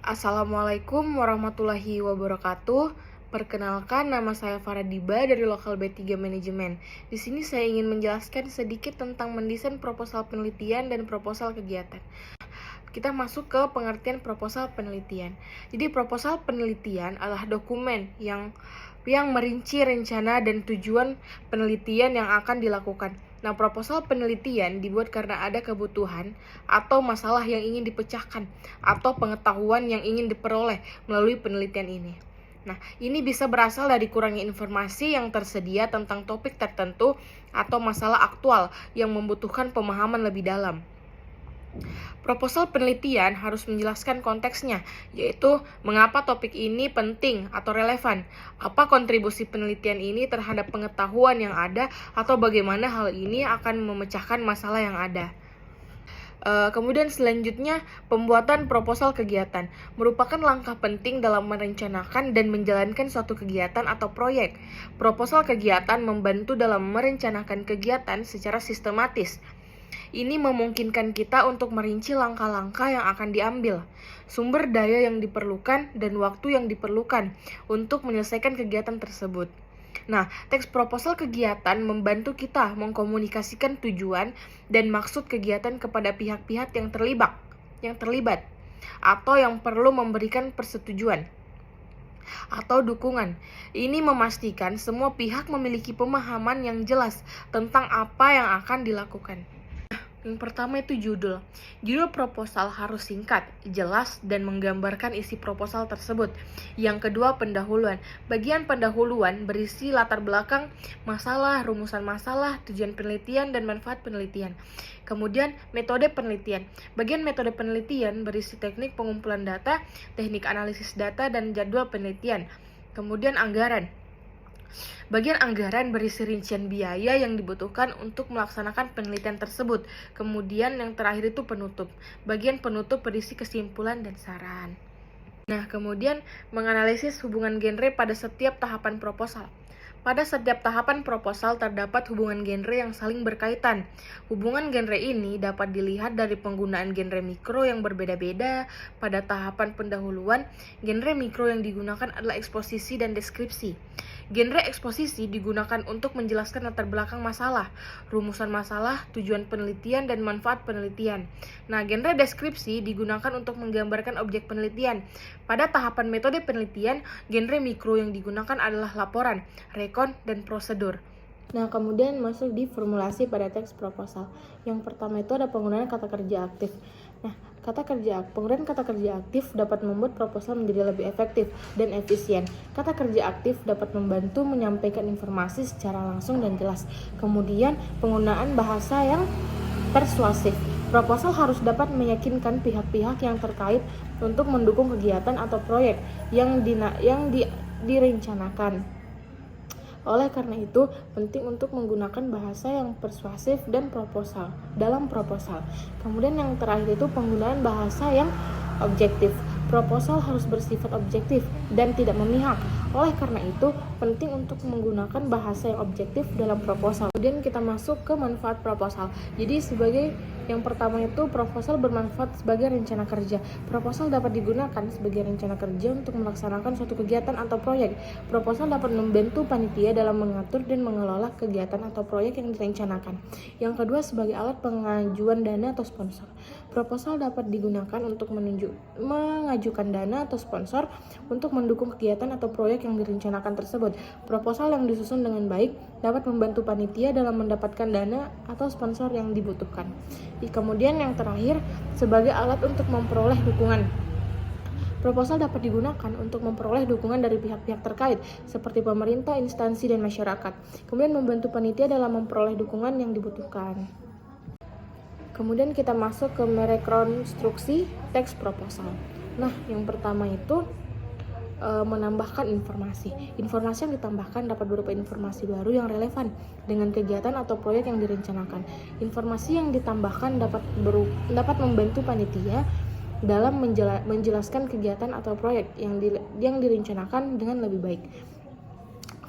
Assalamualaikum warahmatullahi wabarakatuh. Perkenalkan, nama saya Faradiba dari Lokal B3 Manajemen. Di sini saya ingin menjelaskan sedikit tentang mendesain proposal penelitian dan proposal kegiatan. Kita masuk ke pengertian proposal penelitian. Jadi proposal penelitian adalah dokumen yang merinci rencana dan tujuan penelitian yang akan dilakukan. Nah, proposal penelitian dibuat karena ada kebutuhan atau masalah yang ingin dipecahkan atau pengetahuan yang ingin diperoleh melalui penelitian ini. Nah, ini bisa berasal dari kurangnya informasi yang tersedia tentang topik tertentu atau masalah aktual yang membutuhkan pemahaman lebih dalam. Proposal penelitian harus menjelaskan konteksnya, yaitu mengapa topik ini penting atau relevan, apa kontribusi penelitian ini terhadap pengetahuan yang ada, atau bagaimana hal ini akan memecahkan masalah yang ada. Kemudian selanjutnya, pembuatan proposal kegiatan merupakan langkah penting dalam merencanakan dan menjalankan suatu kegiatan atau proyek. Proposal kegiatan membantu dalam merencanakan kegiatan secara sistematis. Ini memungkinkan kita untuk merinci langkah-langkah yang akan diambil, sumber daya yang diperlukan, dan waktu yang diperlukan untuk menyelesaikan kegiatan tersebut. Nah, teks proposal kegiatan membantu kita mengkomunikasikan tujuan dan maksud kegiatan kepada pihak-pihak yang terlibat atau yang perlu memberikan persetujuan atau dukungan. Ini memastikan semua pihak memiliki pemahaman yang jelas tentang apa yang akan dilakukan. Yang pertama itu judul. Judul proposal harus singkat, jelas, dan menggambarkan isi proposal tersebut. Yang kedua, pendahuluan. Bagian pendahuluan berisi latar belakang masalah, rumusan masalah, tujuan penelitian, dan manfaat penelitian. Kemudian, metode penelitian. Bagian metode penelitian berisi teknik pengumpulan data, teknik analisis data, dan jadwal penelitian. Kemudian, anggaran. Bagian anggaran berisi rincian biaya yang dibutuhkan untuk melaksanakan penelitian tersebut. Kemudian yang terakhir itu penutup. Bagian penutup berisi kesimpulan dan saran. Nah, kemudian menganalisis hubungan genre pada setiap tahapan proposal. Pada setiap tahapan proposal terdapat hubungan genre yang saling berkaitan. Hubungan genre ini dapat dilihat dari penggunaan genre mikro yang berbeda-beda. Pada tahapan pendahuluan, genre mikro yang digunakan adalah eksposisi dan deskripsi. Genre eksposisi digunakan untuk menjelaskan latar belakang masalah, rumusan masalah, tujuan penelitian, dan manfaat penelitian. Nah, genre deskripsi digunakan untuk menggambarkan objek penelitian. Pada tahapan metode penelitian, genre mikro yang digunakan adalah laporan, rekon, dan prosedur. Nah, kemudian masuk di formulasi pada teks proposal. Yang pertama itu ada penggunaan kata kerja aktif. Nah, penggunaan kata kerja aktif dapat membuat proposal menjadi lebih efektif dan efisien. Kata kerja aktif dapat membantu menyampaikan informasi secara langsung dan jelas. Kemudian, penggunaan bahasa yang persuasif. Proposal harus dapat meyakinkan pihak-pihak yang terkait untuk mendukung kegiatan atau proyek yang direncanakan. Oleh karena itu, penting untuk menggunakan bahasa yang persuasif dan dalam proposal. Kemudian yang terakhir itu penggunaan bahasa yang objektif. Proposal harus bersifat objektif dan tidak memihak. Oleh karena itu, penting untuk menggunakan bahasa yang objektif dalam proposal. Kemudian kita masuk ke manfaat proposal. Jadi yang pertama itu proposal bermanfaat sebagai rencana kerja. Proposal dapat digunakan sebagai rencana kerja untuk melaksanakan suatu kegiatan atau proyek. Proposal dapat membantu panitia dalam mengatur dan mengelola kegiatan atau proyek yang direncanakan. Yang kedua, sebagai alat pengajuan dana atau sponsor. Proposal dapat digunakan untuk mengajukan dana atau sponsor untuk mendukung kegiatan atau proyek yang direncanakan tersebut. Proposal yang disusun dengan baik dapat membantu panitia dalam mendapatkan dana atau sponsor yang dibutuhkan. Kemudian yang terakhir, sebagai alat untuk memperoleh dukungan. Proposal dapat digunakan untuk memperoleh dukungan dari pihak-pihak terkait, seperti pemerintah, instansi, dan masyarakat. Kemudian membantu panitia dalam memperoleh dukungan yang dibutuhkan. Kemudian kita masuk ke merekonstruksi teks proposal. Nah, yang pertama itu menambahkan informasi. Informasi yang ditambahkan dapat berupa informasi baru yang relevan dengan kegiatan atau proyek yang direncanakan. Informasi yang ditambahkan dapat membantu panitia dalam menjelaskan kegiatan atau proyek yang direncanakan dengan lebih baik.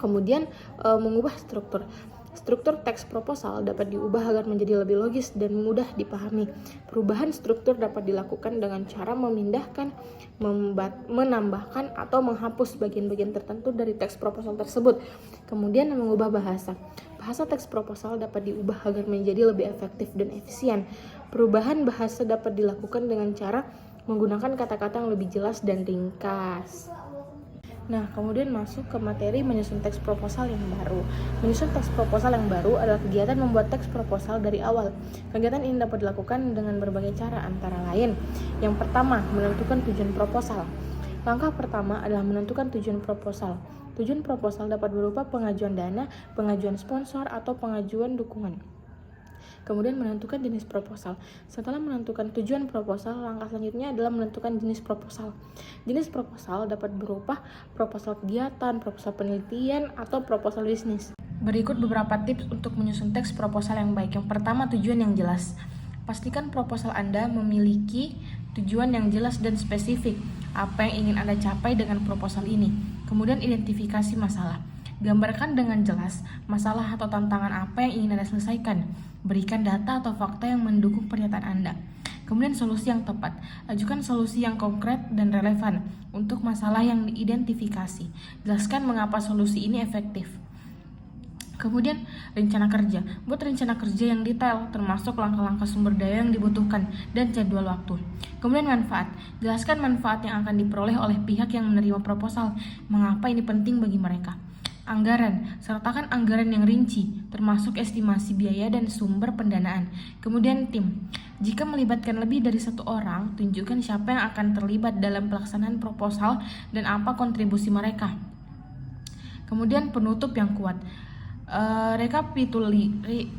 Kemudian mengubah struktur. Struktur teks proposal dapat diubah agar menjadi lebih logis dan mudah dipahami. Perubahan struktur dapat dilakukan dengan cara memindahkan, menambahkan, atau menghapus bagian-bagian tertentu dari teks proposal tersebut. Kemudian mengubah bahasa. Bahasa teks proposal dapat diubah agar menjadi lebih efektif dan efisien. Perubahan bahasa dapat dilakukan dengan cara menggunakan kata-kata yang lebih jelas dan ringkas. Nah, kemudian masuk ke materi menyusun teks proposal yang baru. Menyusun teks proposal yang baru adalah kegiatan membuat teks proposal dari awal. Kegiatan ini dapat dilakukan dengan berbagai cara, antara lain: yang pertama, menentukan tujuan proposal. Langkah pertama adalah menentukan tujuan proposal. Tujuan proposal dapat berupa pengajuan dana, pengajuan sponsor, atau pengajuan dukungan. Kemudian menentukan jenis proposal. Setelah menentukan tujuan proposal, langkah selanjutnya adalah menentukan jenis proposal. Jenis proposal dapat berupa proposal kegiatan, proposal penelitian, atau proposal bisnis. Berikut beberapa tips untuk menyusun teks proposal yang baik. Yang pertama, tujuan yang jelas. Pastikan proposal Anda memiliki tujuan yang jelas dan spesifik. Apa yang ingin Anda capai dengan proposal ini? Kemudian identifikasi masalah. Gambarkan dengan jelas masalah atau tantangan apa yang ingin Anda selesaikan. Berikan data atau fakta yang mendukung pernyataan Anda. Kemudian solusi yang tepat. Ajukan solusi yang konkret dan relevan untuk masalah yang diidentifikasi. Jelaskan mengapa solusi ini efektif. Kemudian rencana kerja. Buat rencana kerja yang detail, termasuk langkah-langkah sumber daya yang dibutuhkan dan jadwal waktu. Kemudian manfaat. Jelaskan manfaat yang akan diperoleh oleh pihak yang menerima proposal. Mengapa ini penting bagi mereka. Anggaran. Sertakan anggaran yang rinci, termasuk estimasi biaya dan sumber pendanaan. Kemudian tim. Jika melibatkan lebih dari satu orang, tunjukkan siapa yang akan terlibat dalam pelaksanaan proposal dan apa kontribusi mereka. Kemudian penutup yang kuat.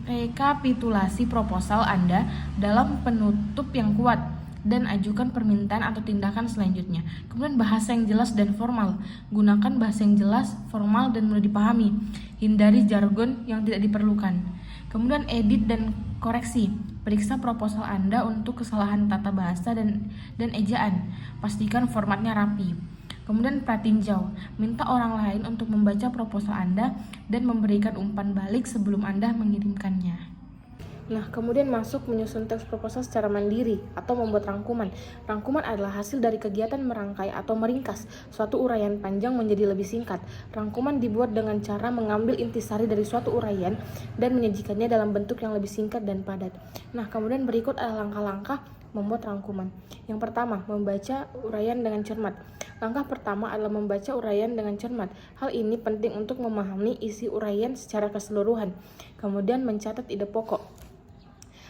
Rekapitulasi proposal Anda dalam penutup yang kuat dan ajukan permintaan atau tindakan selanjutnya. Kemudian bahasa yang jelas dan formal. Gunakan bahasa yang jelas, formal, dan mudah dipahami. Hindari jargon yang tidak diperlukan. Kemudian edit dan koreksi. Periksa proposal Anda untuk kesalahan tata bahasa dan ejaan. Pastikan formatnya rapi. Kemudian pratinjau. Minta orang lain untuk membaca proposal Anda dan memberikan umpan balik sebelum Anda mengirimkannya. Nah, kemudian masuk menyusun teks proposal secara mandiri atau membuat rangkuman. Rangkuman adalah hasil dari kegiatan merangkai atau meringkas suatu uraian panjang menjadi lebih singkat. Rangkuman dibuat dengan cara mengambil intisari dari suatu uraian dan menyajikannya dalam bentuk yang lebih singkat dan padat. Nah, kemudian berikut adalah langkah-langkah membuat rangkuman. Yang pertama, membaca uraian dengan cermat. Langkah pertama adalah membaca uraian dengan cermat. Hal ini penting untuk memahami isi uraian secara keseluruhan. Kemudian mencatat ide pokok.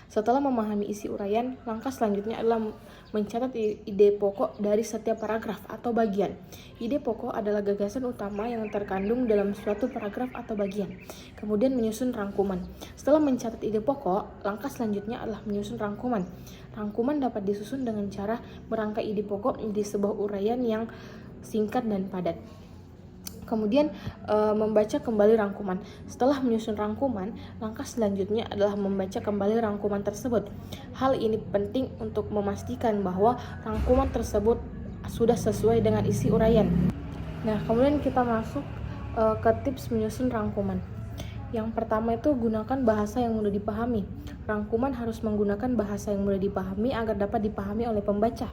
Setelah memahami isi uraian, langkah selanjutnya adalah mencatat ide pokok dari setiap paragraf atau bagian. Ide pokok adalah gagasan utama yang terkandung dalam suatu paragraf atau bagian. Kemudian menyusun rangkuman. Setelah mencatat ide pokok, langkah selanjutnya adalah menyusun rangkuman. Rangkuman dapat disusun dengan cara merangkai ide pokok menjadi sebuah uraian yang singkat dan padat. Kemudian membaca kembali rangkuman. Setelah menyusun rangkuman, langkah selanjutnya adalah membaca kembali rangkuman tersebut. Hal ini penting untuk memastikan bahwa rangkuman tersebut sudah sesuai dengan isi uraian. Nah, kemudian kita masuk ke tips menyusun rangkuman. Yang pertama itu gunakan bahasa yang mudah dipahami. Rangkuman harus menggunakan bahasa yang mudah dipahami agar dapat dipahami oleh pembaca.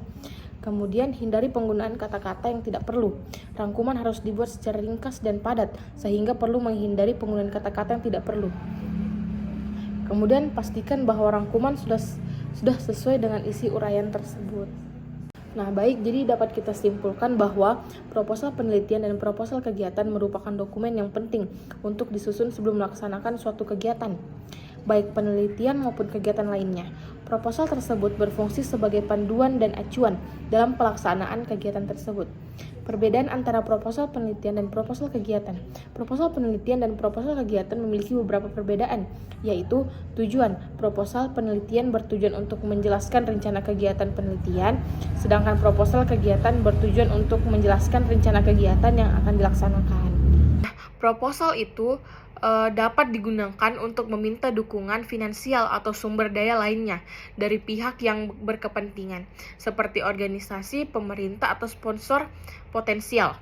Kemudian hindari penggunaan kata-kata yang tidak perlu. Rangkuman harus dibuat secara ringkas dan padat, sehingga perlu menghindari penggunaan kata-kata yang tidak perlu. Kemudian pastikan bahwa rangkuman sudah sesuai dengan isi uraian tersebut. Nah, baik, jadi dapat kita simpulkan bahwa proposal penelitian dan proposal kegiatan merupakan dokumen yang penting untuk disusun sebelum melaksanakan suatu kegiatan, baik penelitian maupun kegiatan lainnya. Proposal tersebut berfungsi sebagai panduan dan acuan dalam pelaksanaan kegiatan tersebut. Perbedaan antara proposal penelitian dan proposal kegiatan. Proposal penelitian dan proposal kegiatan memiliki beberapa perbedaan, yaitu tujuan. Proposal penelitian bertujuan untuk menjelaskan rencana kegiatan penelitian, sedangkan proposal kegiatan bertujuan untuk menjelaskan rencana kegiatan yang akan dilaksanakan. Proposal itu dapat digunakan untuk meminta dukungan finansial atau sumber daya lainnya dari pihak yang berkepentingan, seperti organisasi, pemerintah, atau sponsor potensial.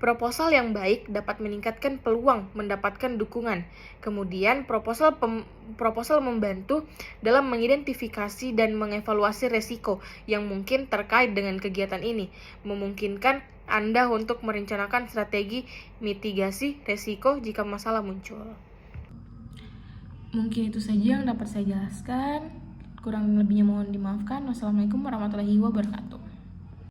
Proposal yang baik dapat meningkatkan peluang mendapatkan dukungan. Kemudian, proposal membantu dalam mengidentifikasi dan mengevaluasi resiko yang mungkin terkait dengan kegiatan ini, memungkinkan Anda untuk merencanakan strategi mitigasi resiko jika masalah muncul. Mungkin itu saja yang dapat saya jelaskan. Kurang lebihnya mohon dimaafkan. Wassalamualaikum warahmatullahi wabarakatuh.